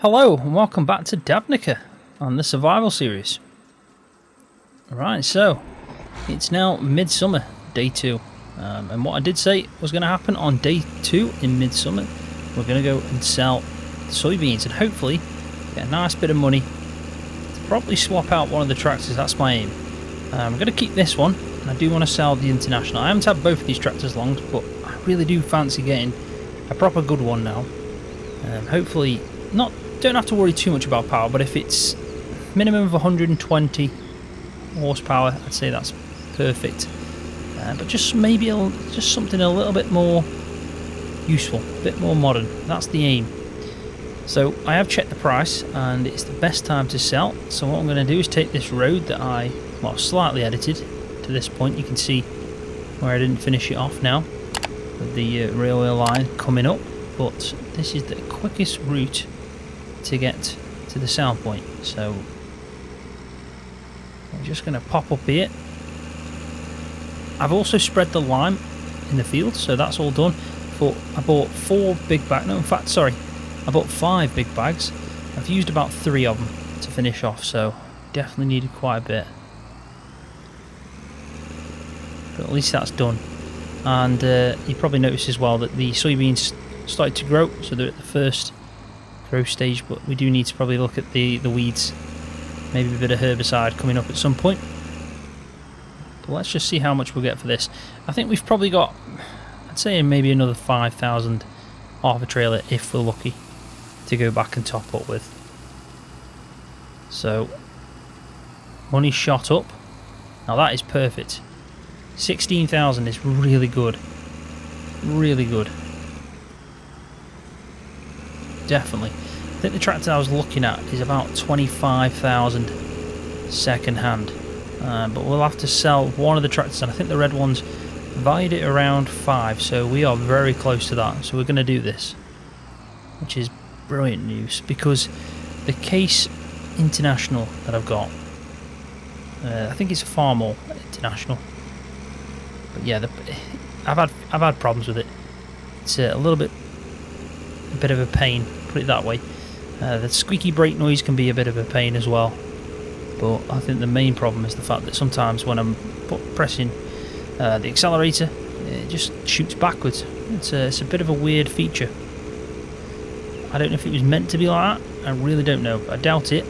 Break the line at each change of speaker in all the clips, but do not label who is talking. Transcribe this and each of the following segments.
Hello and welcome back to Dabnica on the survival series. Alright, so it's now midsummer, day 2. And what I did say was going to happen on day 2 in midsummer, we're going to go and sell soybeans and hopefully get a nice bit of money to probably swap out one of the tractors. That's my aim. I'm going to keep this one, and I do want to sell the International. I haven't had both of these tractors long, but I really do fancy getting a proper good one now. Hopefully don't have to worry too much about power, but if it's minimum of 120 horsepower, I'd say that's perfect. But just maybe just something a little bit more useful, a bit more modern. That's the aim. So I have checked the price, and it's the best time to sell. So what I'm going to do is take this road that I slightly edited to this point. You can see where I didn't finish it off now with the railway line coming up, but this is the quickest route to get to the sell point. So I'm just going to pop up here. I've also spread the lime in the field, so that's all done. But I bought 4 big bags. No, in fact, sorry, I bought 5 big bags. I've used about 3 of them to finish off, so definitely needed quite a bit. But at least that's done. And you probably noticed as well that the soybeans started to grow, so they're at the first growth stage, but we do need to probably look at the weeds, maybe a bit of herbicide coming up at some point. But let's just see how much we'll get for this. I think we've probably got, I'd say maybe another 5,000 off a trailer if we're lucky to go back and top up with. So money shot up. Now that is perfect. 16,000 is really good, really good. Definitely. I think the tractor I was looking at is about 25,000 second hand, but we'll have to sell one of the tractors, and I think the red one's valued at around 5, so we are very close to that. So we're going to do this, which is brilliant news, because the Case International that I've got, I think it's a Farmall International, but yeah, I've had problems with it. It's a bit of a pain, put it that way. The squeaky brake noise can be a bit of a pain as well, but I think the main problem is the fact that sometimes when I'm pressing the accelerator, it just shoots backwards. It's a bit of a weird feature. I don't know if it was meant to be like that, I really don't know. I doubt it,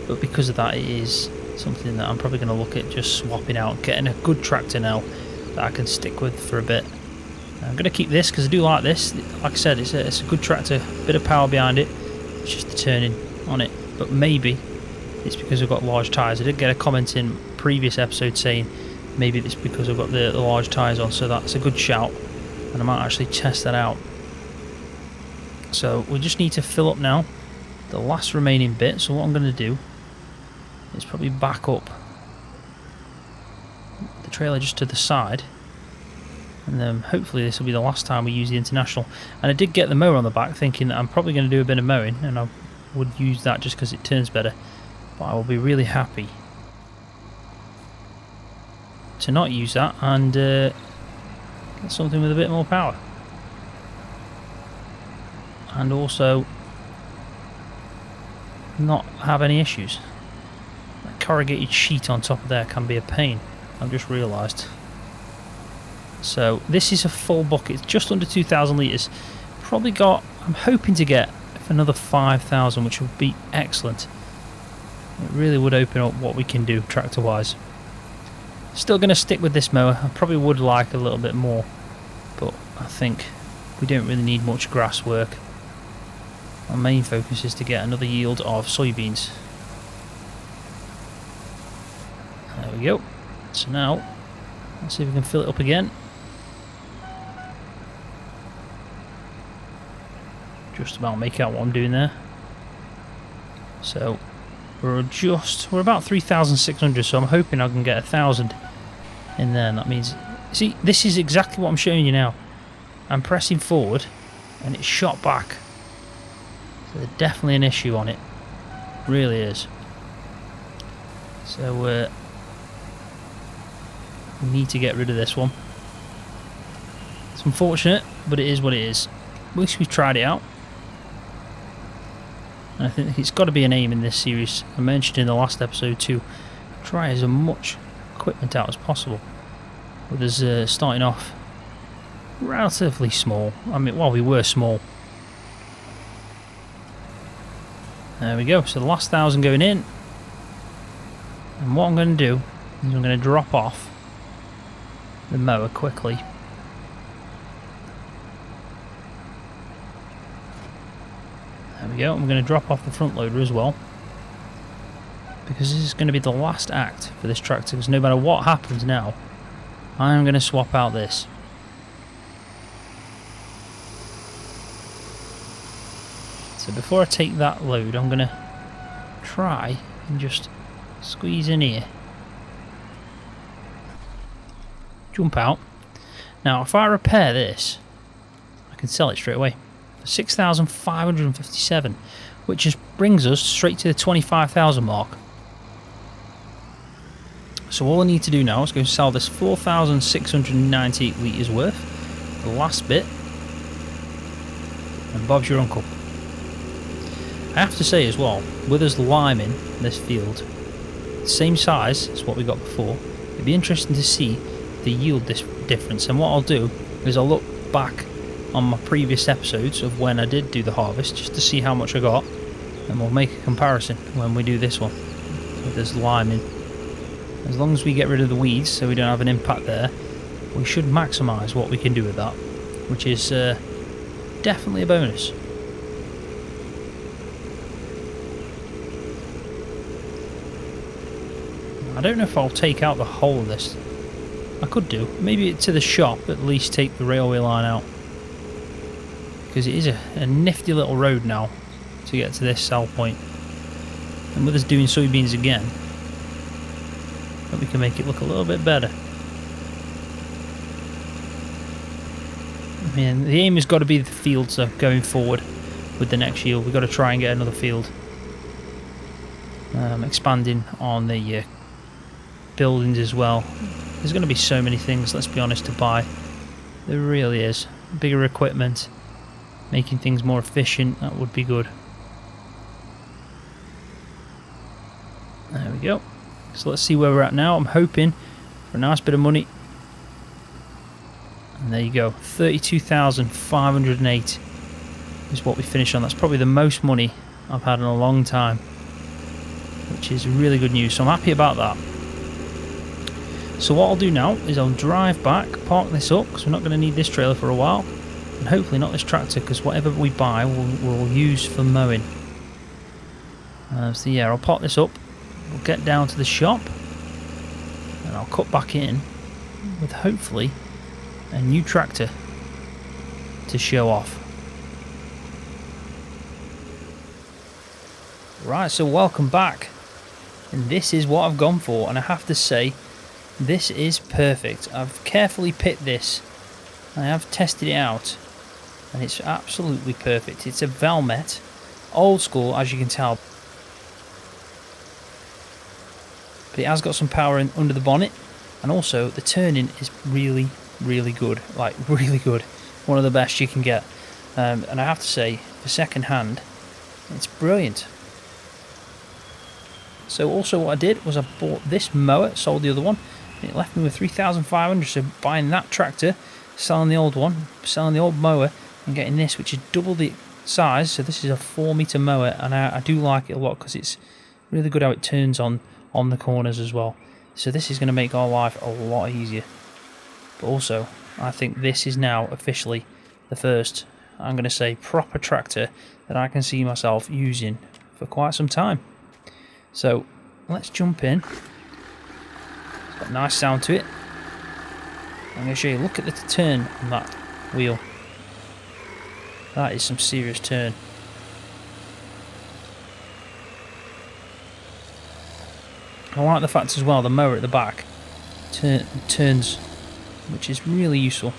but because of that, it is something that I'm probably going to look at just swapping out, getting a good tractor now that I can stick with for a bit. I'm going to keep this because I do like this. Like I said, it's a good tractor, bit of power behind it. It's just the turning on it. But maybe it's because I've got large tyres. I did get a comment in previous episode saying maybe it's because I've got the large tyres on, so that's a good shout. And I might actually test that out. So we just need to fill up now the last remaining bit. So what I'm going to do is probably back up the trailer just to the side. And then hopefully this will be the last time we use the International. And I did get the mower on the back, thinking that I'm probably going to do a bit of mowing, and I would use that just because it turns better. But I will be really happy to not use that and get something with a bit more power. And also not have any issues. That corrugated sheet on top of there can be a pain, I've just realised. So this is a full bucket, it's just under 2,000 litres. Probably got, I'm hoping to get another 5,000, which would be excellent. It really would open up what we can do tractor wise. Still going to stick with this mower. I probably would like a little bit more, but I think we don't really need much grass work. Our main focus is to get another yield of soybeans. There we go. So now let's see if we can fill it up again. Just about make out what I'm doing there. So we're about 3,600, so I'm hoping I can get 1,000 in there. And that means, see, this is exactly what I'm showing you now. I'm pressing forward and it's shot back. So there's definitely an issue on it. Really is. So we need to get rid of this one. It's unfortunate, but it is what it is. At least we've tried it out. And I think it's got to be an aim in this series. I mentioned in the last episode to try as much equipment out as possible. With us starting off relatively small. I mean, well, we were small. There we go. So the last 1,000 going in. And what I'm going to do is I'm going to drop off the mower quickly. There we go. I'm going to drop off the front loader as well, because this is going to be the last act for this tractor, because no matter what happens now, I'm going to swap out this. So before I take that load, I'm going to try and just squeeze in here. Jump out. Now if I repair this, I can sell it straight away for 6,557, which just brings us straight to the 25,000 mark. So all I need to do now is go sell this 4,698 litres worth, the last bit, and Bob's your uncle. I have to say as well, with us liming this field, same size as what we got before, it'd be interesting to see the yield difference. And what I'll do is I'll look back on my previous episodes of when I did do the harvest, just to see how much I got, and we'll make a comparison when we do this one with this liming. As long as we get rid of the weeds so we don't have an impact there, we should maximise what we can do with that, which is definitely a bonus. I don't know if I'll take out the whole of this. I could do. Maybe to the shop, at least take the railway line out. Because it is a nifty little road now to get to this sell point. And with us doing soybeans again, I think we can make it look a little bit better. I mean, the aim has got to be the fields though, going forward with the next yield. We've got to try and get another field. Expanding on the buildings as well. There's going to be so many things, let's be honest, to buy. There really is. Bigger equipment, making things more efficient, that would be good. There we go. So let's see where we're at now. I'm hoping for a nice bit of money. And there you go. 32,508 is what we finished on. That's probably the most money I've had in a long time, which is really good news. So I'm happy about that. So what I'll do now is I'll drive back, park this up, because we're not going to need this trailer for a while, and hopefully not this tractor, because whatever we buy we'll use for mowing. So yeah, I'll park this up, we'll get down to the shop, and I'll cut back in with hopefully a new tractor to show off. Right, so welcome back, and this is what I've gone for, and I have to say, this is perfect. I've carefully picked this. I have tested it out, and it's absolutely perfect. It's a Valmet, old school as you can tell, but it has got some power under the bonnet, and also the turning is really, really good. Like really good. One of the best you can get. And I have to say, for second hand, it's brilliant. So also what I did was I bought this mower, sold the other one. It left me with 3,500, so buying that tractor, selling the old one, selling the old mower, and getting this, which is double the size. So this is a 4-metre mower, and I do like it a lot because it's really good how it turns on the corners as well. So this is going to make our life a lot easier. But also, I think this is now officially the first, I'm going to say, proper tractor that I can see myself using for quite some time. So let's jump in. It's got a nice sound to it. I'm going to show you, look at the turn on that wheel. That is some serious turn. I like the fact as well the mower at the back turns, which is really useful.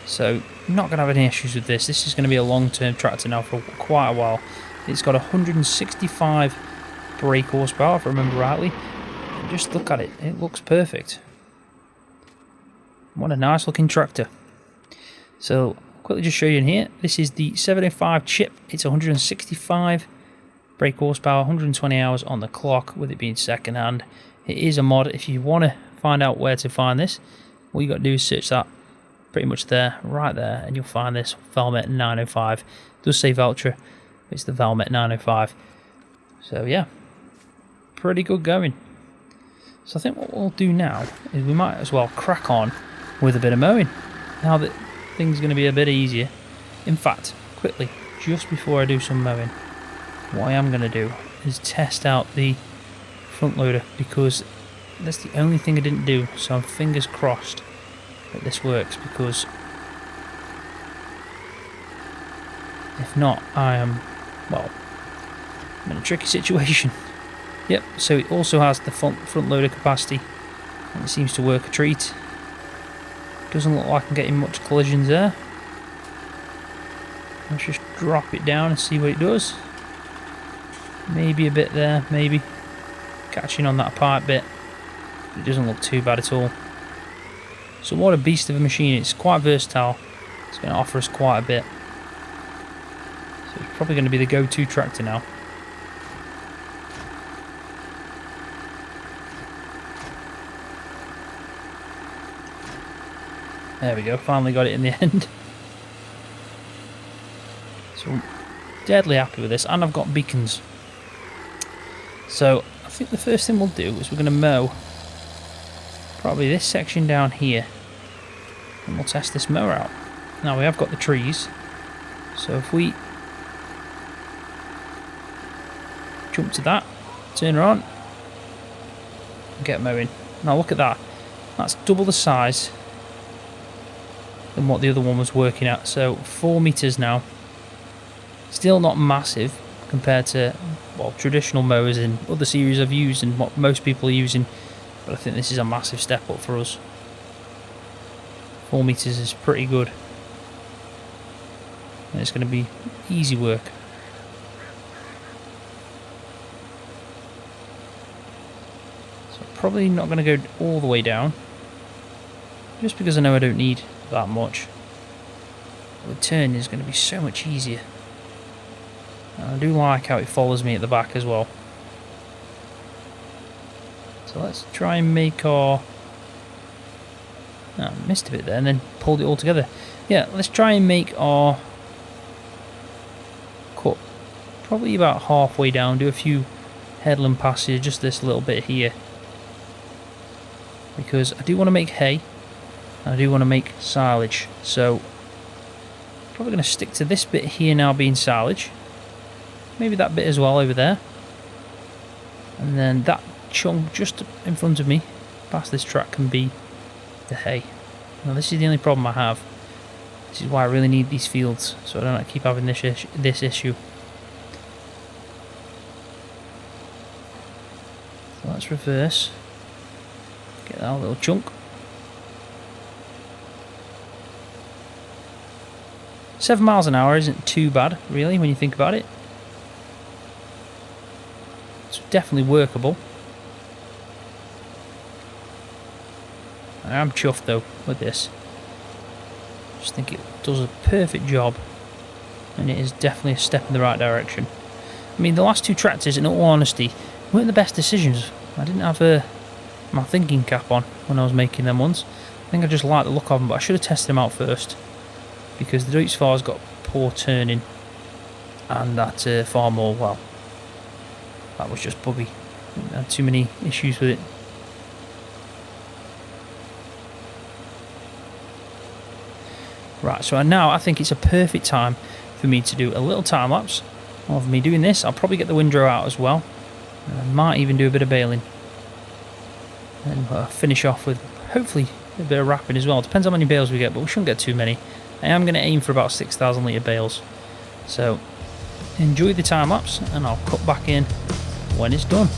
So I'm not going to have any issues with this. This is going to be a long-term tractor now for quite a while. It's got 165 brake horsepower, if I remember rightly. And just look at it, it looks perfect. What a nice looking tractor. So quickly just show you in here. This is the 705 chip. It's 165 brake horsepower, 120 hours on the clock, with it being second hand. It is a mod. If you want to find out where to find this, all you got to do is search that pretty much there, right there, and you'll find this Valmet 905. It does say Valtra, it's the Valmet 905. So yeah, pretty good going. So I think what we'll do now is we might as well crack on with a bit of mowing, now that things are going to be a bit easier. In fact, quickly, just before I do some mowing, what I am going to do is test out the front loader, because that's the only thing I didn't do. So I'm fingers crossed that this works, because if not, I'm in a tricky situation. Yep, so it also has the front loader capacity, and it seems to work a treat. Doesn't look like I'm getting much collisions there. Let's just drop it down and see what it does. Maybe a bit there, maybe catching on that pipe bit. It doesn't look too bad at all. So what a beast of a machine. It's quite versatile. It's going to offer us quite a bit. So it's probably going to be the go-to tractor now. There we go, finally got it in the end. So I'm deadly happy with this, and I've got beacons. So I think the first thing we'll do is we're going to mow probably this section down here, and we'll test this mower out. Now we have got the trees, so if we jump to that, turn her on, and get mowing. Now look at that, that's double the size than what the other one was working at. So 4 meters now, still not massive compared to traditional mowers in other series I've used and what most people are using, but I think this is a massive step up for us. 4 meters is pretty good, and it's going to be easy work. So probably not going to go all the way down, just because I know I don't need that much. The turn is going to be so much easier. And I do like how it follows me at the back as well. So let's try and make our... I missed a bit there and then pulled it all together. Yeah, let's try and make our cut probably about halfway down. Do a few headland passes, just this little bit here, because I do want to make hay. I do want to make silage, so probably going to stick to this bit here now being silage. Maybe that bit as well over there. And then that chunk just in front of me, past this track, can be the hay. Now this is the only problem I have. This is why I really need these fields, so I don't keep having this issue. So let's reverse. Get that little chunk. 7 miles an hour isn't too bad, really, when you think about it. It's definitely workable. I am chuffed though with this. Just think it does a perfect job, and it is definitely a step in the right direction. I mean, the last 2 tractors, in all honesty, weren't the best decisions. I didn't have my thinking cap on when I was making them ones. I think I just liked the look of them, but I should have tested them out first, because the Deutz Fahr's got poor turning, and that far more, well, that was just buggy. I had too many issues with it. Right, so now I think it's a perfect time for me to do a little time lapse of me doing this. I'll probably get the windrow out as well, and I might even do a bit of baling, and finish off with hopefully a bit of wrapping as well. Depends how many bales we get, but we shouldn't get too many. I am going to aim for about 6,000 litre bales. So enjoy the time lapse, and I'll cut back in when it's done.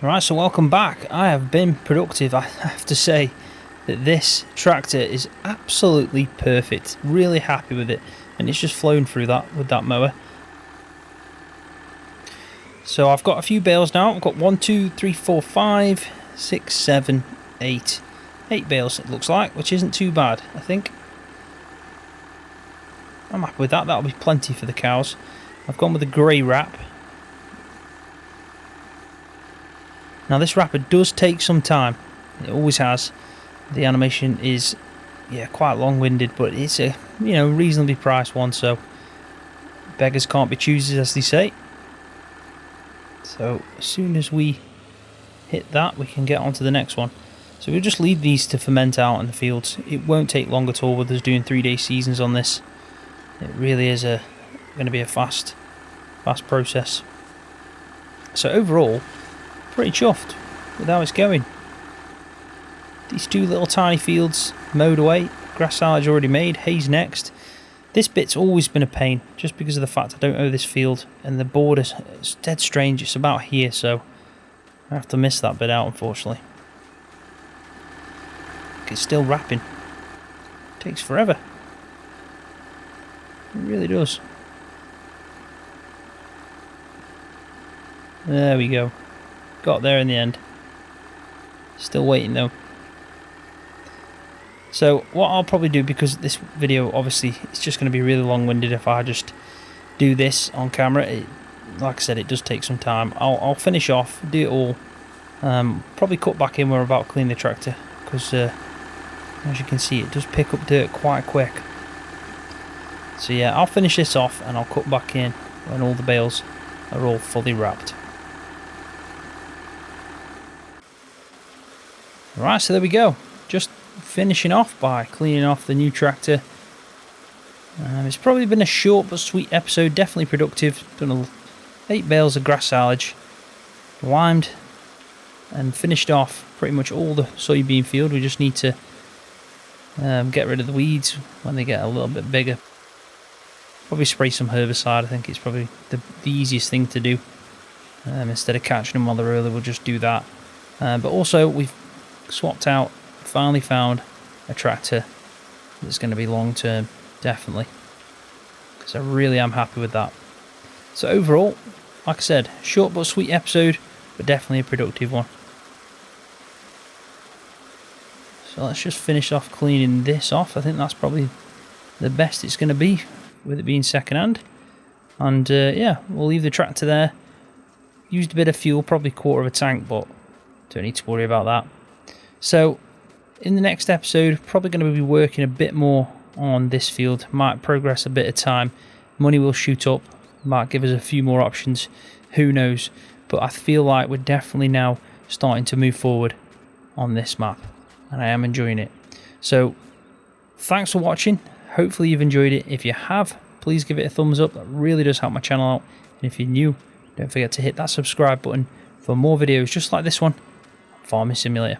Right, so welcome back. I have been productive. I have to say that this tractor is absolutely perfect. Really happy with it, and it's just flown through that with that mower. So I've got a few bales now. I've got 1, 2, 3, 4, 5, 6, 7, 8. 8 bales it looks like, which isn't too bad, I think. I'm happy with that. That'll be plenty for the cows. I've gone with a grey wrap. Now this wrapper does take some time. It always has. The animation is, yeah, quite long-winded, but it's a, you know, reasonably priced one, so beggars can't be choosers, as they say. So as soon as we hit that, we can get on to the next one. So we'll just leave these to ferment out in the fields. It won't take long at all with us doing 3-day seasons on this. It really is going to be a fast process. So overall, pretty chuffed with how it's going. These two little tiny fields mowed away, grass silage already made, hay's next. This bit's always been a pain, just because of the fact I don't own this field, and the border is dead strange. It's about here, so I have to miss that bit out, unfortunately. It's still wrapping. It takes forever. It really does. There we go. Got there in the end. Still waiting though. So what I'll probably do, because this video obviously it's just going to be really long-winded if I just do this on camera. Like I said, it does take some time. I'll finish off, do it all. Probably cut back in when we're about to clean the tractor, because as you can see, it does pick up dirt quite quick. So yeah, I'll finish this off and I'll cut back in when all the bales are all fully wrapped. Right, so there we go. Just finishing off by cleaning off the new tractor. It's probably been a short but sweet episode, definitely productive. Done 8 bales of grass silage, limed and finished off pretty much all the soybean field. We just need to get rid of the weeds when they get a little bit bigger. Probably spray some herbicide. I think it's probably the easiest thing to do. Instead of catching them while they're early, we'll just do that. But also we've swapped out, finally found a tractor that's going to be long term, definitely, because I really am happy with that. So overall, like I said, short but sweet episode, but definitely a productive one. So let's just finish off cleaning this off. I think that's probably the best it's going to be, with it being second hand. And yeah, we'll leave the tractor there. Used a bit of fuel, probably 1/4 of a tank, but don't need to worry about that. So in the next episode, probably going to be working a bit more on this field. Might progress a bit of time. Money will shoot up. Might give us a few more options. Who knows? But I feel like we're definitely now starting to move forward on this map, and I am enjoying it. So thanks for watching. Hopefully you've enjoyed it. If you have, please give it a thumbs up. That really does help my channel out. And if you're new, don't forget to hit that subscribe button for more videos just like this one, Farming Simulator.